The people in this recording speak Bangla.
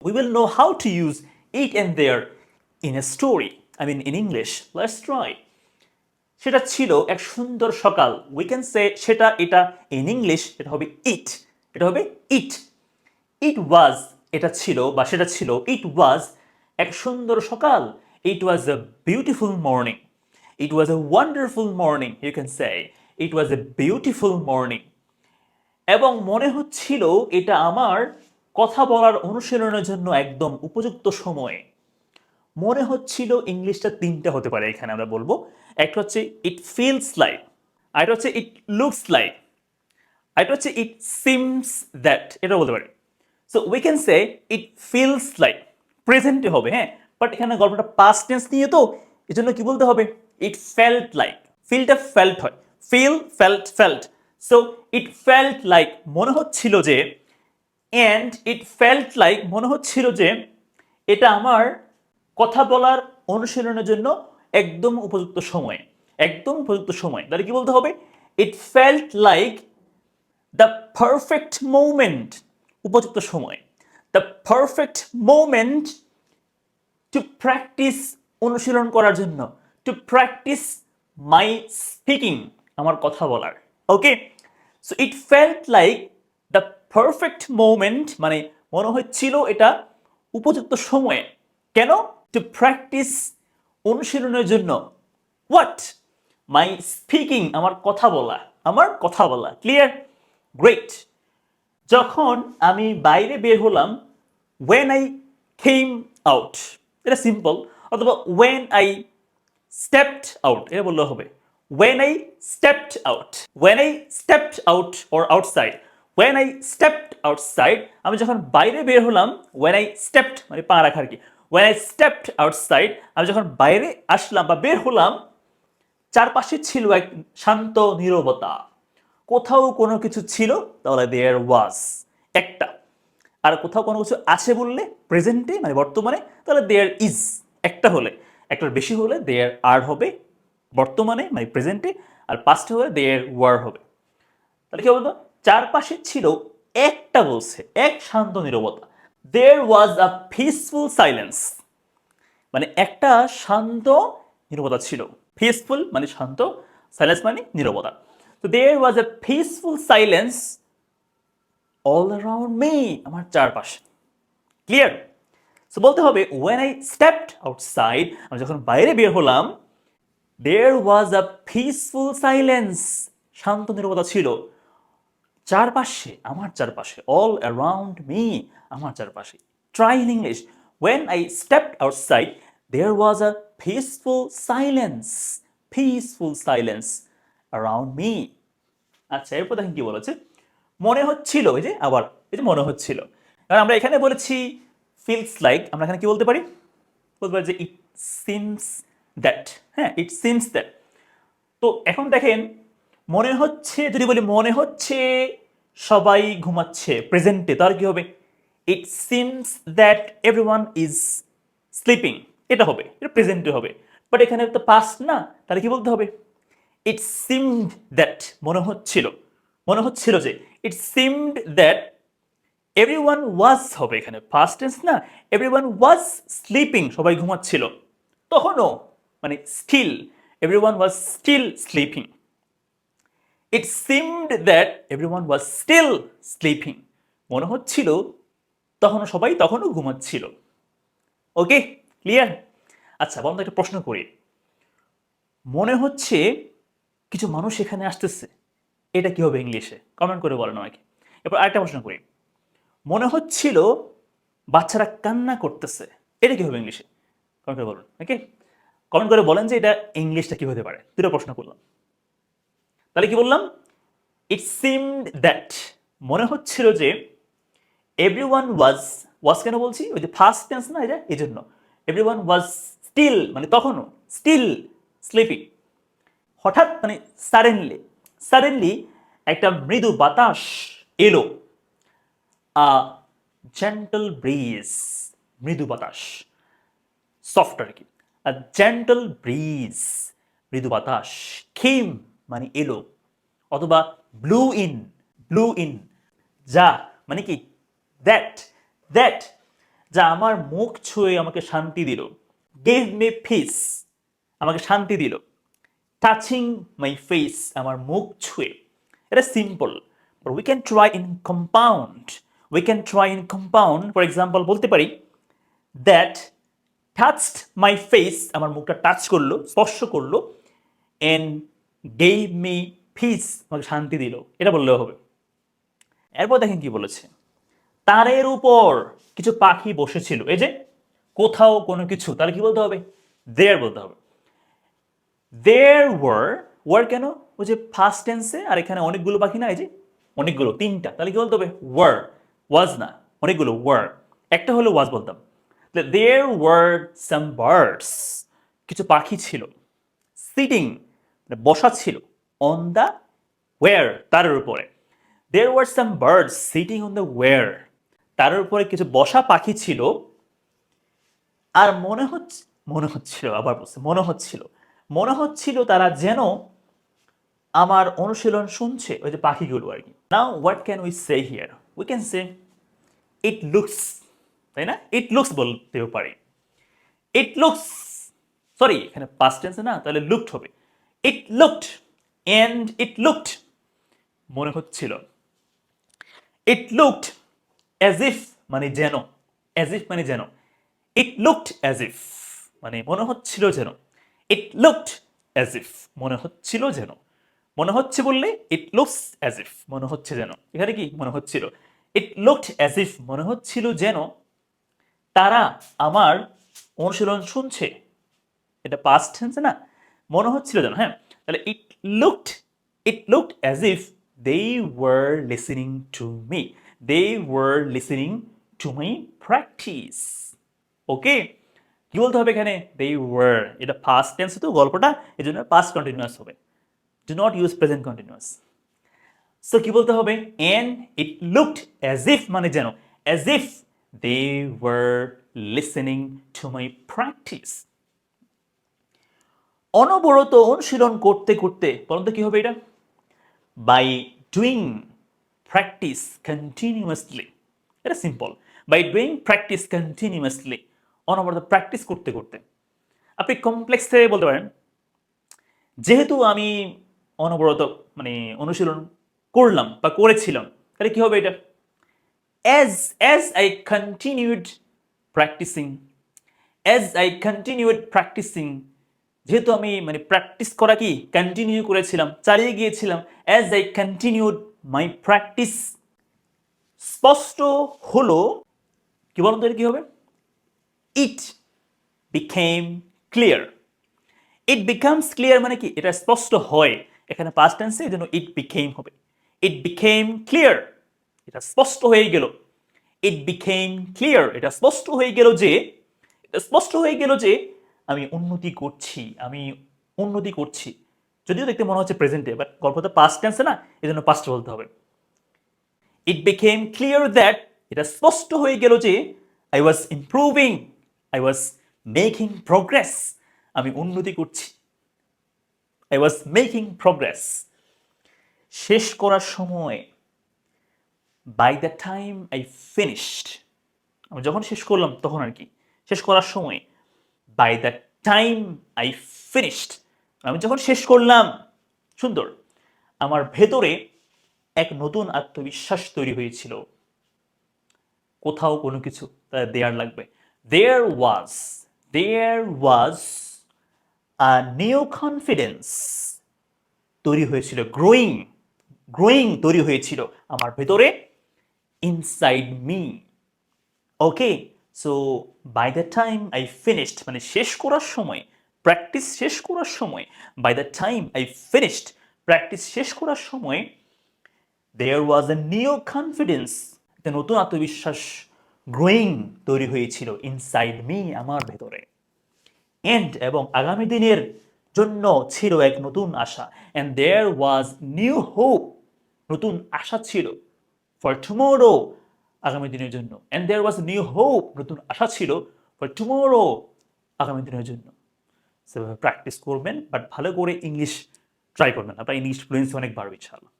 We will know how to use it and there in a story. I mean in English. Let's try. সেটা ছিল এক সুন্দর সকাল। We can say সেটা এটা in English এটা হবে it. এটা হবে it. It was এটা ছিল বা সেটা ছিল it was এক সুন্দর সকাল। It was a beautiful morning. It was a wonderful morning, you can say. It was a beautiful morning. এবং মনে হচ্ছিল এটা আমার কথা বলার অনুশীলনের জন্য একদম উপযুক্ত সময়। মনে হচ্ছিল ইংলিশটা তিনটা হতে পারে এখানে আমরা বলবো। একটা হচ্ছে ইট ফিলস লাইক, আরেকটা হচ্ছে ইট লুকস লাইক, আরেকটা হচ্ছে ইট সিমস দ্যাট, এটা বলতে পারি। So we can say it feels like, প্রেজেন্টে হবে, হ্যাঁ, বাট এখানে গল্পটা পাস্ট টেন্স নিয়ে তো এই জন্য কি বলতে হবে, ইট ফেল্ট লাইক। ফিলটা ফেল্ট হয়, feel felt felt. So it felt like মনে হচ্ছিল যে, অ্যান্ড ইট ফেল্ট লাইক মনে হচ্ছিল যে এটা আমার কথা বলার অনুশীলনের জন্য একদম উপযুক্ত সময়, একদম উপযুক্ত সময়। তাহলে কি বলতে হবে, it felt like the perfect moment, উপযুক্ত সময়, the perfect moment to practise, অনুশীলন করার জন্য, টু প্র্যাকটিস মাই স্পিকিং, আমার কথা বলার। Okay, so it felt like the perfect moment মানে মনে হচ্ছিল এটা উপযুক্ত সময়ে। কেন? টু প্র্যাকটিস, অনুশীলনের জন্য। হোয়াট? মাই স্পিকিং, আমার কথা বলা, আমার কথা বলা। ক্লিয়ার? গ্রেট। যখন আমি বাইরে বের হলাম, when I came out, এটা সিম্পল। অথবা when I stepped out, এটা বললে হবে when I stepped out, when I stepped out or outside, when I stepped outside, আমি যখন বাইরে বের হলাম, when I stepped মানে পা রাখার কি, when I stepped outside, আমি যখন বাইরে আসলাম বা বের হলাম, চারপাশে ছিল এক শান্ত নীরবতা। কোথাও কোনো কিছু ছিল তাহলে দেয়ার ওয়াজ, একটা। আর কোথাও কোনো কিছু আছে বললে প্রেজেন্টে মানে বর্তমানে, তাহলে দেয়ার ইজ, একটা হলে। একটার বেশি হলে দেয়ার আর হবে বর্তমানে মানে প্রেজেন্টে, আর পাস্টে হলে দেয়ার ওয়ার হবে। তাহলে কি বলতো, চারপাশে ছিল একটা, বলছে এক শান্ত নীরবতা। দেয়ার ওয়াজ আ পিসফুল সাইলেন্স, মানে একটা শান্ত নীরবতা ছিল। পিসফুল মানে শান্ত, সাইলেন্স মানে নীরবতা। তো there was a peaceful silence all around me, আমার চারপাশে। ক্লিয়ার? সো বলতে হবে when I stepped outside, আমি যখন বাইরে বের হলাম, there was a peaceful silence, শান্ত নীরবতা ছিল চারপাশে, আমার চারপাশে, all around me, আমার চারপাশে। Try in English. When I stepped outside, there was a peaceful silence around me. আচ্ছা, এরপর দেখেন কি বলেছে, মনে হচ্ছিল, এই যে আবার এই যে মনে হচ্ছিল। কারণ আমরা এখানে বলেছি ফিলস লাইক, আমরা এখানে কি বলতে পারি, বলতে পারি যে ইট সিমস দ্যাট। হ্যাঁ, ইট সিমস দ্যাট। তো এখন দেখেন, মনে হচ্ছে, যদি বলি মনে হচ্ছে সবাই ঘুমাচ্ছে প্রেজেন্টে, তার কি হবে, it seems that everyone is sleeping, এটা হবে, এটা প্রেজেন্টে হবে। বাট এখানে তো পাস্ট না, তাহলে কি বলতে হবে, ইট সিমড দ্যাট, মনে হচ্ছিল, মনে হচ্ছিল যে, it seemed that everyone was হবে এখানে, পাস্ট টেন্স না, এভরিওয়ান ওয়াজ স্লিপিং, সবাই ঘুমাচ্ছিল। তখনও মানে still, everyone was still sleeping. It seemed that everyone was still sleeping, মনে হচ্ছিল তখনও সবাই তখনও ঘুমাচ্ছিল। Okay, clear? আচ্ছা, বলুন তো একটা প্রশ্ন করি, মনে হচ্ছে কিছু মানুষ এখানে আসতেছে, এটা কি হবে ইংলিশে? কমেন্ট করে বলেন আমাকে। এরপর আরেকটা প্রশ্ন করি, মনে হচ্ছিল বাচ্চারা কান্না করতেছে, এটা কি হবে ইংলিশে? কমেন্ট করে বলুন। ওকে, কমেন্ট করে বলেন যে এটা ইংলিশটা কি হতে পারে। দুটো প্রশ্ন করলাম, তাহলে কি বললাম, ইট সিমড দ্যাট, মনে হচ্ছিল যে, এভরিওয়ান ওয়াজ, ওয়াজ কেন বলছি, ওই যে ফার্স্ট টেন্স না এটা, এই জন্য। এভরিওয়ান ওয়াজ স্টিল মানে তখনও, স্টিল স্লিপিং। হঠাৎ মানে সাডেনলি, সাডেনলি একটা মৃদু বাতাস এলো, আ জেন্টল ব্রিজ, মৃদু বাতাস, সফট আর কি। আ জেন্টল ব্রিজ, মৃদু বাতাস, কেম মানে এলো, অথবা ব্লু ইন, ব্লু ইন, যা মানে কি, দ্যাট, দ্যাট যা আমার মুখ ছুঁয়ে আমাকে শান্তি দিল। গেভ মি পিস, আমাকে শান্তি দিল। টাচিং মাই ফেস, আমার মুখ ছুঁয়ে। এটা simple, but we can try in compound. We can try in compound. For example বলতে পারি দ্যাট টাচড মাই ফেস, আমার মুখটা টাচ করলো, স্পর্শ করলো, এন্ড গেভ মি পিস, আমাকে শান্তি দিল। এটা বললেও হবে। এরপর দেখেন কি বলেছে, তারের উপর কিছু পাখি বসেছিল। এই যে কোথাও কোনো কিছু, তাহলে কি বলতে হবে? দেয়ার বলতে হবে। দেয়ার ওয়ার কেন? ওই যে ফার্স্ট টেন্সে, আর এখানে অনেকগুলো পাখি না, এই যে অনেকগুলো, তিনটা, তাহলে কি বলতে হবে? ওয়ার, ওয়াজ না, অনেকগুলো ওয়ার। একটা হলো ওয়াজ বলতাম। দেয়ার ওয়ার সাম বার্ডস, কিছু পাখি ছিল। সিটিং, বসা ছিল। অন দ্য ওয়ার, তারের উপরে। There were some birds sitting on the wire, তারের উপরে কিছু বসা পাখি ছিল। আর মনে হচ্ছিল তারা যেন আমার অনুশীলন শুনছে, ওই যে পাখিগুলো আর কি। Now what can we say here? We can say it looks, তাই না? ইট লুকস বলতেও পারি। ইট লুকস, সরি এখানে পাস্ট টেন্সে না, তাহলে লুকড হবে। It looked, and it looked, মনে হচ্ছিল। ইট লুকড অ্যাজ ইফ, মানে যেন। অ্যাজ ইফ মানে যেন। ইট লুকড অ্যাজ ইফ মানে মনে হচ্ছিল যেন। ইট লুকড অ্যাজ ইফ, মনে হচ্ছিল যেন। মনে হচ্ছে বললে ইট লুকস অ্যাজ ইফ, মনে হচ্ছে যেন। এখানে কি মনে হচ্ছিল? ইট লুকড অ্যাজ ইফ, মনে হচ্ছিল যেন তারা আমার অনুশীলন শুনছে। এটা পাস্ট টেন্স না, মনে হচ্ছিল যেন। হ্যাঁ, তাহলে it looked as if they were listening to me, they were listening to my practice. Okay, কি বলতে হবে এখানে? দে ওয়ার, এটা পাস্ট টেন্স তো গল্পটা, এই জন্য পাস্ট কন্টিনিউয়াস হবে। Do not use present continuous. So কি বলতে হবে? And it looked as if মানে যেন, as if they were listening to my practice. অনবরত অনুশীলন করতে করতে, বলতো কি হবে এটা? By doing practice continuously. এটা simple. By doing practice continuously, অনবরত প্র্যাকটিস করতে করতে। আপনি কমপ্লেক্স থেকে বলতে পারেন, যেহেতু আমি অনবরত মানে অনুশীলন করলাম বা করেছিলাম, তাহলে কি হবে এটা? as I continued practicing, যেহেতু আমি মানে প্র্যাকটিস করা কি কন্টিনিউ করেছিলাম, চালিয়ে গিয়েছিলাম। as I continued my practice, স্পষ্ট হলো, কি বলুন তো এটা কি হবে? it became clear. It becomes clear মানে কি? এটা স্পষ্ট হয়। এখানে পাস্ট টেন্সে, এই জন্য ইট বিকেম হবে। ইট বিকেম ক্লিয়ার, এটা স্পষ্ট হয়ে গেল। ইট বিকেম ক্লিয়ার, এটা স্পষ্ট হয়ে গেল যে আমি উন্নতি করছি। যদিও দেখতে মনে হচ্ছে প্রেজেন্টে, বাট গল্পটা পাস্ট টেন্সে না, এই জন্য পাস্ট বলতে হবে। ইট বিকেম ক্লিয়ার দ্যাট, এটা স্পষ্ট হয়ে গেল যে I was improving, I was making progress, আমি উন্নতি করছি। I was making progress. শেষ করার সময়, by the time I finished, আমি যখন শেষ করলাম তখন আর কি, শেষ করার সময়। by the time I finished, আমি যখন শেষ করলাম, সুন্দর, আমার ভেতরে এক নতুন আত্মবিশ্বাস তৈরি হয়েছিল। কোথাও কোনো কিছু, তাই দেয়ার লাগবে। there was a new confidence তৈরি হয়েছিল, গ্রোয়িং তৈরি হয়েছিল আমার ভেতরে, inside me. Okay, so by the time I finished মানে শেষ করার সময়, প্র্যাকটিস শেষ করার সময়, by the time I finished practice শেষ করার সময়, দেয়ার ওয়াজ এ নিউ কনফিডেন্স, একটা নতুন আত্মবিশ্বাস গ্রোয়িং তৈরি হয়েছিল, ইনসাইড মি আমার ভেতরে। এন্ড এবং আগামী দিনের জন্য ছিল এক নতুন আশা। And there was new hope, নতুন আশা ছিল। ফর টুমোরো, আগামী দিনের জন্য। And there was new hope, নতুন আশা ছিল। ফর টুমোরো, আগামী দিনের জন্য। সেভাবে প্র্যাকটিস করবেন, বাট ভালো করে ইংলিশ ট্রাই করবেন, আপনার ইংলিশ ফ্লুয়েন্সি অনেক বাড়বে ইনশাআল্লাহ।